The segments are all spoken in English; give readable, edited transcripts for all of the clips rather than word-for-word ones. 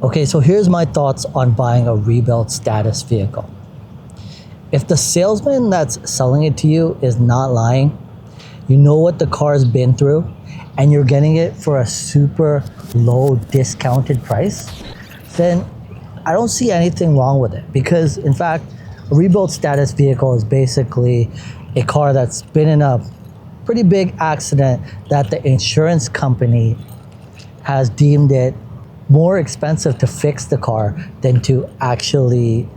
Okay, so here's my thoughts on buying a rebuilt status vehicle. If the salesman that's selling it to you is not lying, you know what the car's been through, and you're getting it for a super low discounted price, then I don't see anything wrong with it. Because in fact, a rebuilt status vehicle is basically a car that's been in a pretty big accident that the insurance company has deemed it more expensive to fix the car than to actually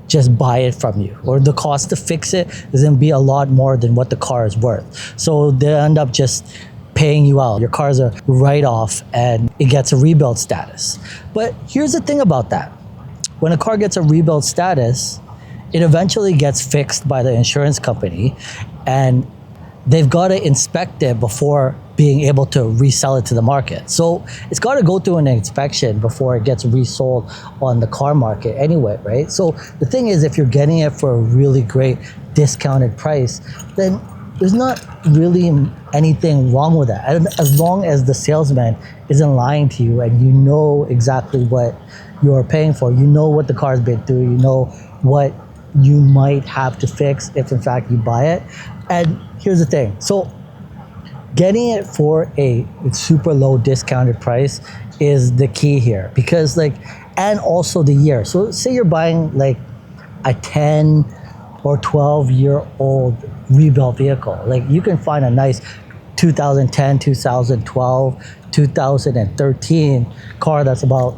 just buy it from you, or the cost to fix it is going to be a lot more than what the car is worth. So they end up just paying you out. Your car's a write-off and it gets a rebuild status. But here's the thing about that. When a car gets a rebuild status, it eventually gets fixed by the insurance company, and they've got to inspect it before being able to resell it to the market. So it's got to go through an inspection before it gets resold on the car market anyway, right? So the thing is, if you're getting it for a really great discounted price, then there's not really anything wrong with that. And as long as the salesman isn't lying to you and you know exactly what you're paying for, you know what the car's been through, you know what you might have to fix if in fact you buy it. And here's the thing. So getting it for a super low discounted price is the key here, because and also the year. So say you're buying like a 10 or 12-year-old rebuilt vehicle. Like you can find a nice 2010, 2012, 2013 car that's about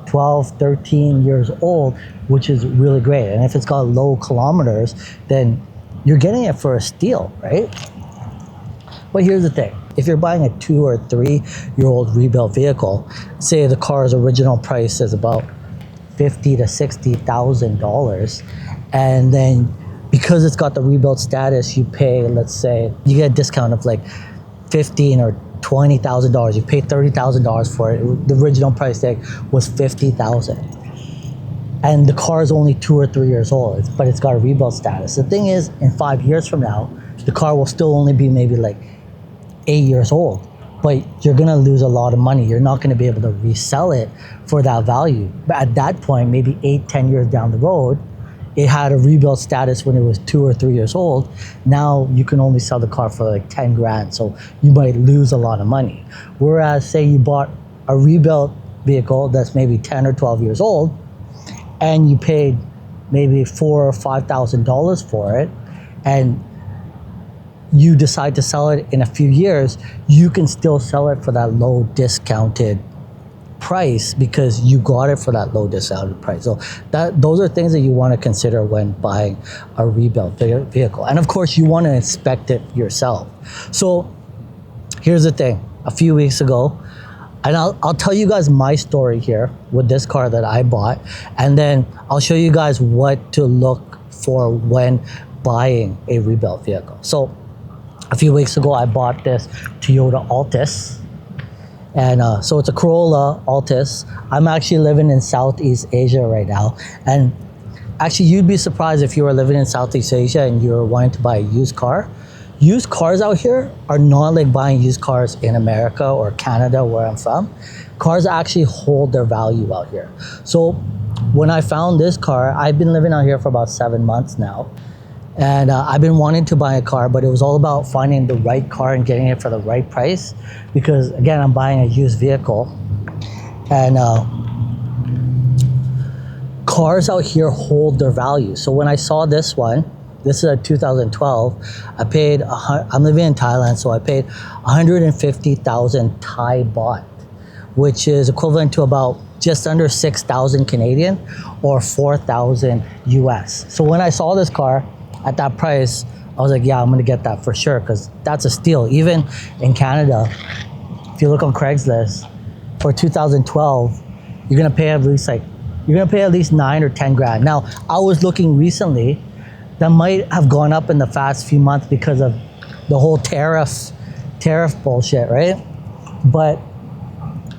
12, 13 years old, which is really great. And if it's got low kilometers, then you're getting it for a steal, right? But here's the thing. If you're buying a 2 or 3-year-old rebuilt vehicle, say the car's original price is about $50,000 to $60,000, and then because it's got the rebuilt status, you pay, let's say, you get a discount of like $15,000 or $20,000. You pay $30,000 for it. The original price tag was $50,000, and the car is only 2 or 3 years old, but it's got a rebuilt status. The thing is, in 5 years from now, the car will still only be maybe like 8 years old, but you're gonna lose a lot of money. You're not gonna be able to resell it for that value. But at that point, maybe 8, 10 years down the road, it had a rebuild status when it was 2 or 3 years old. Now you can only sell the car for like 10 grand, so you might lose a lot of money. Whereas say you bought a rebuilt vehicle that's maybe 10 or 12 years old, and you paid maybe $4,000 or $5,000 for it, and you decide to sell it in a few years, you can still sell it for that low discounted price because you got it for that low discounted price. So those are things that you want to consider when buying a rebuilt vehicle. And of course, you want to inspect it yourself. So here's the thing. A few weeks ago, and I'll tell you guys my story here with this car that I bought, and then I'll show you guys what to look for when buying a rebuilt vehicle. So a few weeks ago, I bought this Toyota Altis. And so it's a Corolla Altis. I'm actually living in Southeast Asia right now. And actually, you'd be surprised if you were living in Southeast Asia and you were wanting to buy a used car. Used cars out here are not like buying used cars in America or Canada, where I'm from. Cars actually hold their value out here. So when I found this car, I've been living out here for about 7 months now. And I've been wanting to buy a car, but it was all about finding the right car and getting it for the right price. Because again, I'm buying a used vehicle, and cars out here hold their value. So when I saw this one, this is a 2012, I'm living in Thailand, so I paid 150,000 Thai baht, which is equivalent to about just under 6,000 Canadian or 4,000 US. So when I saw this car at that price, I was like, yeah, I'm gonna get that for sure, because that's a steal. Even in Canada, if you look on Craigslist, for 2012, you're gonna pay at least 9 or 10 grand. Now, I was looking recently, that might have gone up in the past few months because of the whole tariff bullshit, right? But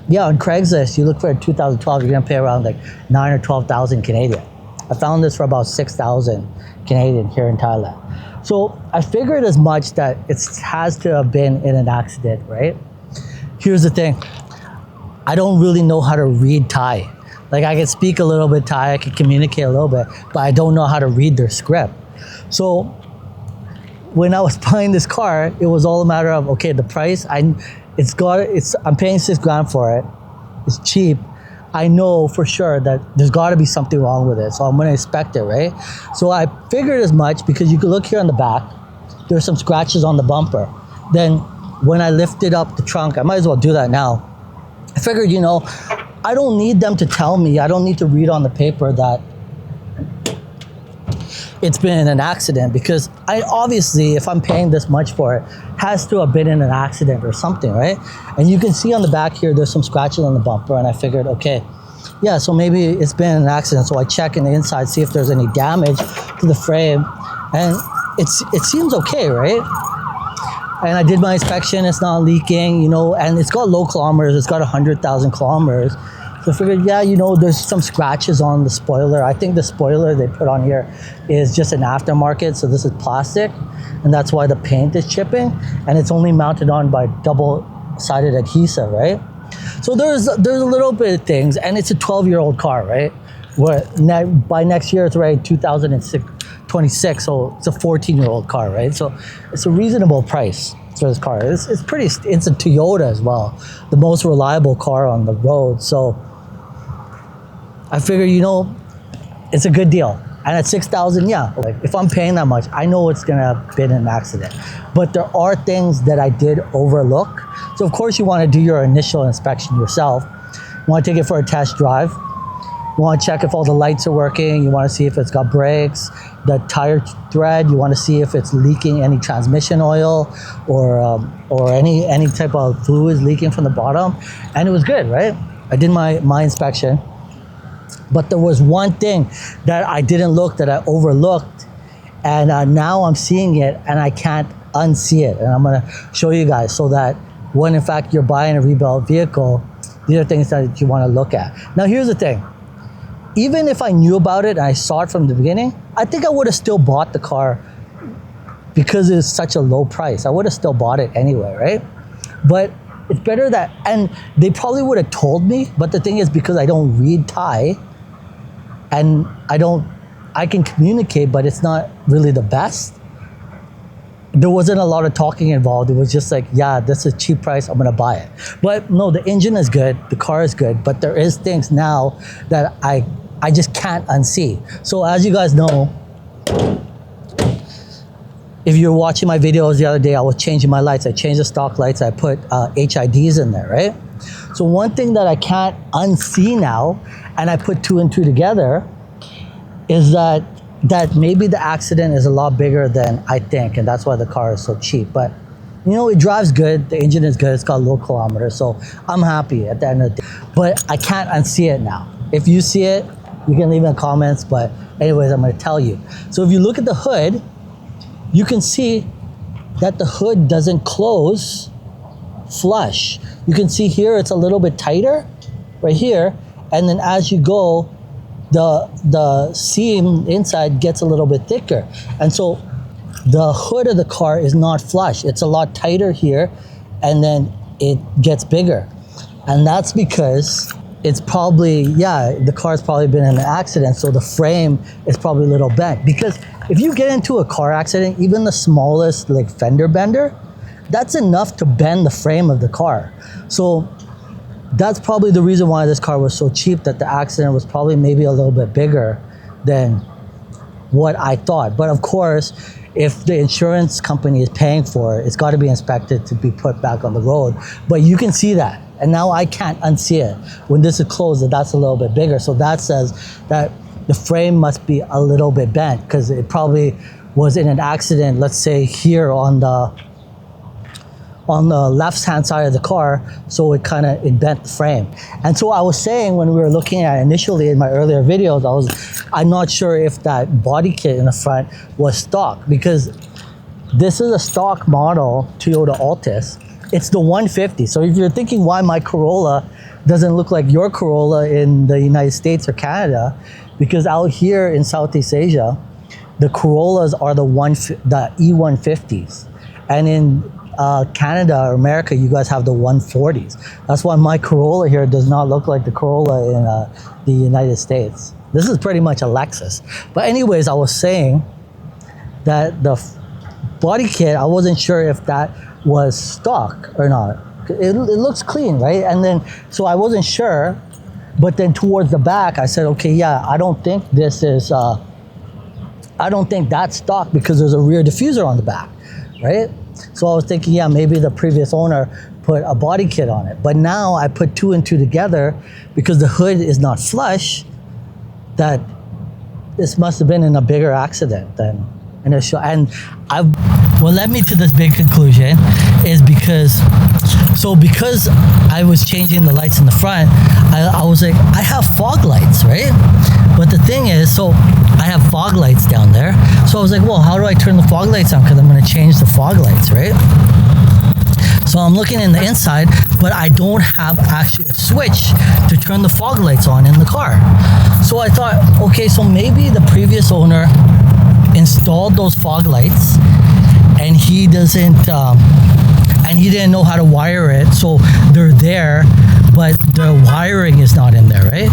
yeah, on Craigslist, you look for a 2012, you're gonna pay around like 9 or 12,000 Canadian. I found this for about 6,000 Canadian here in Thailand. So I figured as much, that it has to have been in an accident, right? Here's the thing. I don't really know how to read Thai. Like I can speak a little bit Thai, I can communicate a little bit, but I don't know how to read their script. So when I was buying this car, it was all a matter of, okay, the price, I'm paying $6,000 for it. It's cheap. I know for sure that there's got to be something wrong with it, so I'm going to inspect it, right? So I figured as much, because you can look here on the back, there's some scratches on the bumper. Then when I lifted up the trunk, I might as well do that now. I figured, you know, I don't need them to tell me, I don't need to read on the paper that it's been in an accident, because I obviously, if I'm paying this much for it, has to have been in an accident or something, right? And you can see on the back here, there's some scratches on the bumper, and I figured, okay, yeah, so maybe it's been an accident. So I check in the inside, see if there's any damage to the frame, and it seems okay, right? And I did my inspection, it's not leaking, you know, and it's got low kilometers, it's got 100,000 kilometers. So I figured, yeah, you know, there's some scratches on the spoiler. I think the spoiler they put on here is just an aftermarket, so this is plastic, and that's why the paint is chipping, and it's only mounted on by double-sided adhesive, right? So there's a little bit of things, and it's a 12-year-old car, right? By next year, it's already 2026, so it's a 14-year-old car, right? So it's a reasonable price for this car. It's a Toyota as well, the most reliable car on the road. So I figure, you know, it's a good deal. And at $6,000, yeah, like if I'm paying that much, I know it's gonna have been an accident. But there are things that I did overlook. So of course you wanna do your initial inspection yourself. You wanna take it for a test drive. You wanna check if all the lights are working. You wanna see if it's got brakes, the tire thread. You wanna see if it's leaking any transmission oil or any type of fluids leaking from the bottom. And it was good, right? I did my inspection. But there was one thing that I didn't look, that I overlooked, and now I'm seeing it and I can't unsee it. And I'm gonna show you guys, so that when in fact you're buying a rebuilt vehicle, these are things that you wanna look at. Now here's the thing, even if I knew about it and I saw it from the beginning, I think I would have still bought the car, because it's such a low price. I would have still bought it anyway, right? But it's better that, and they probably would have told me, but the thing is, because I don't read Thai, and I can communicate, but it's not really the best. There wasn't a lot of talking involved. It was just like, yeah, this is a cheap price, I'm gonna buy it. But no, the engine is good, the car is good, but there is things now that I just can't unsee. So as you guys know, if you're watching my videos the other day, I was changing my lights. I changed the stock lights, I put HIDs in there, right? So one thing that I can't unsee now, and I put 2 and 2 together, is that maybe the accident is a lot bigger than I think, and that's why the car is so cheap. But you know, it drives good, the engine is good, it's got low kilometers, so I'm happy at the end of the day. But I can't unsee it now. If you see it, you can leave in the comments, but anyways, I'm gonna tell you. So if you look at the hood, you can see that the hood doesn't close flush. You can see here it's a little bit tighter right here, and then as you go, the seam inside gets a little bit thicker, and so the hood of the car is not flush. It's a lot tighter here, and then it gets bigger, and that's because it's probably, yeah, the car's probably been in an accident, so the frame is probably a little bent. Because if you get into a car accident, even the smallest like fender bender, that's enough to bend the frame of the car. So that's probably the reason why this car was so cheap, that the accident was probably maybe a little bit bigger than what I thought. But of course, if the insurance company is paying for it, it's got to be inspected to be put back on the road. But you can see that, and now I can't unsee it. When this is closed, that's a little bit bigger. So that says that the frame must be a little bit bent, because it probably was in an accident, let's say here on the left-hand side of the car, so it bent the frame. And so I was saying, when we were looking at initially in my earlier videos, I'm not sure if that body kit in the front was stock, because this is a stock model Toyota Altis. It's the 150. So if you're thinking why my Corolla doesn't look like your Corolla in the United States or Canada, because out here in Southeast Asia, the Corollas are the E150s. And in Canada or America, you guys have the 140s. That's why my Corolla here does not look like the Corolla in the United States. This is pretty much a Lexus. But anyways, I was saying that the body kit, I wasn't sure if that was stock or not. It looks clean, right? And then, so I wasn't sure, but then towards the back, I said, okay, yeah, I don't think this is, I don't think that's stock because there's a rear diffuser on the back, right? So I was thinking, yeah, maybe the previous owner put a body kit on it. But now I put two and two together because the hood is not flush, that this must have been in a bigger accident than initial. And what led me to this big conclusion is because I was changing the lights in the front, I was like, I have fog lights, right? But the thing is, so I have fog lights down there. So I was like, well, how do I turn the fog lights on? Because I'm going to change the fog lights, right? So I'm looking in the inside, but I don't have actually a switch to turn the fog lights on in the car. So I thought, okay, so maybe the previous owner installed those fog lights and he doesn't, and he didn't know how to wire it. So they're there, but the wiring is not in there, right?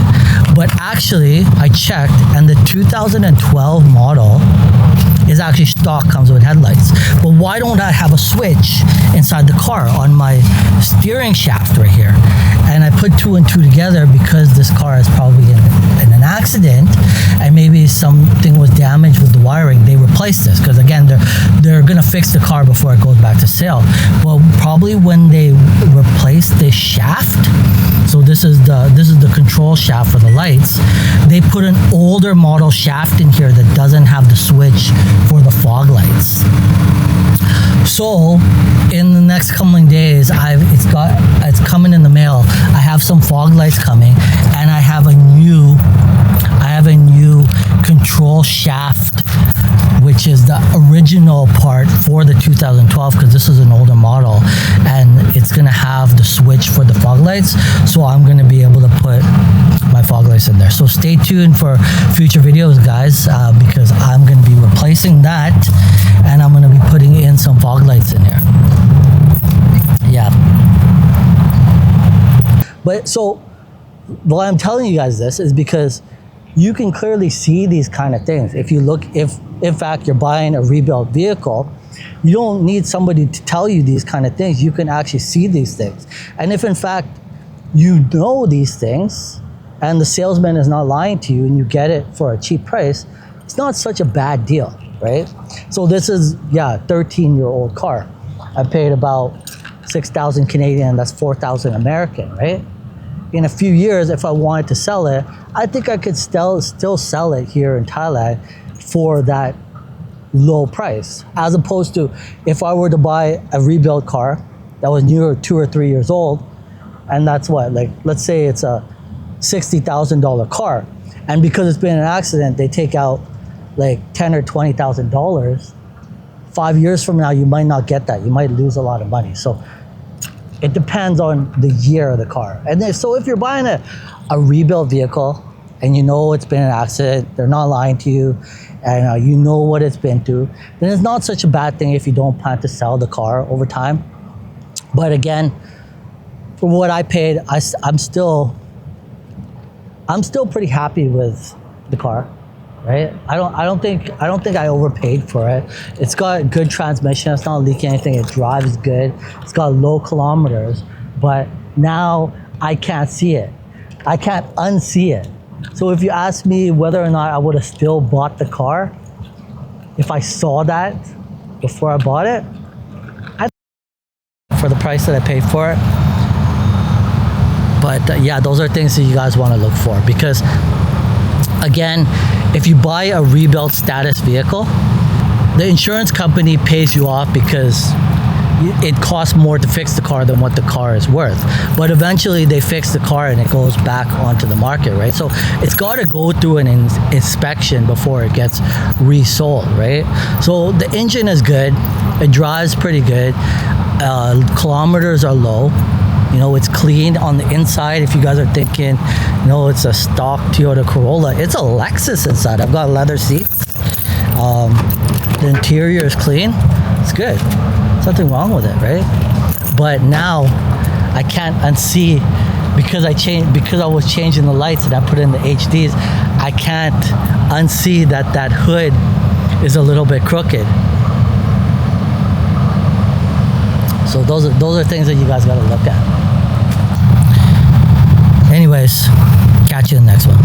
But actually, I checked, and the 2012 model is actually stock, comes with headlights. But why don't I have a switch inside the car on my steering shaft right here? And I put two and two together because this car is probably in an accident, and maybe something was damaged with the wiring. They replaced this because again, they're gonna fix the car before it goes back to sale. Well, probably when they replace this shaft, so this is the control shaft for the lights, they put an older model shaft in here that doesn't have the switch for the fog lights. So in the next coming days, it's coming in the mail. I have some fog lights coming, and I have a new control shaft, which is the original part for the 2012, because this is an older model, and it's gonna have the switch for the fog lights. So I'm gonna be able to put my fog lights in there. So stay tuned for future videos, guys, because I'm gonna be replacing that, and I'm gonna be putting in some fog lights in here. Yeah. But so why I'm telling you guys this is because you can clearly see these kind of things. If you look, if in fact you're buying a rebuilt vehicle, you don't need somebody to tell you these kind of things. You can actually see these things. And if in fact you know these things and the salesman is not lying to you and you get it for a cheap price, it's not such a bad deal, right? So this is, yeah, 13-year-old car. I paid about 6,000 Canadian, that's 4,000 American, right? In a few years, if I wanted to sell it, I think I could still sell it here in Thailand for that low price, as opposed to if I were to buy a rebuilt car that was newer, 2 or 3 years old, and that's what, like, let's say it's a $60,000 car, and because it's been an accident, they take out like $10,000 or $20,000. 5 years from now, you might not get that. You might lose a lot of money. So it depends on the year of the car. And then, so if you're buying a rebuilt vehicle and you know it's been an accident, they're not lying to you, and you know what it's been through, then it's not such a bad thing if you don't plan to sell the car over time. But again, for what I paid, I'm still pretty happy with the car, right? I don't think I overpaid for it. It's got good transmission. It's not leaking anything. It drives good. It's got low kilometers. But now I can't see it. I can't unsee it. So if you ask me whether or not I would have still bought the car, if I saw that before I bought it, for the price that I paid for it. But yeah, those are things that you guys want to look for, because again, if you buy a rebuilt status vehicle, the insurance company pays you off because it costs more to fix the car than what the car is worth. But eventually they fix the car and it goes back onto the market, right? So it's got to go through an inspection before it gets resold, right? So the engine is good. It drives pretty good. Kilometers are low. You know, it's clean on the inside. If you guys are thinking, it's a stock Toyota Corolla, it's a Lexus inside. I've got leather seats. The interior is clean. It's good. There's nothing wrong with it, right? But now I can't unsee because I was changing the lights and I put in the HDs. I can't unsee that hood is a little bit crooked. So those are things that you guys got to look at. Anyways, catch you in the next one.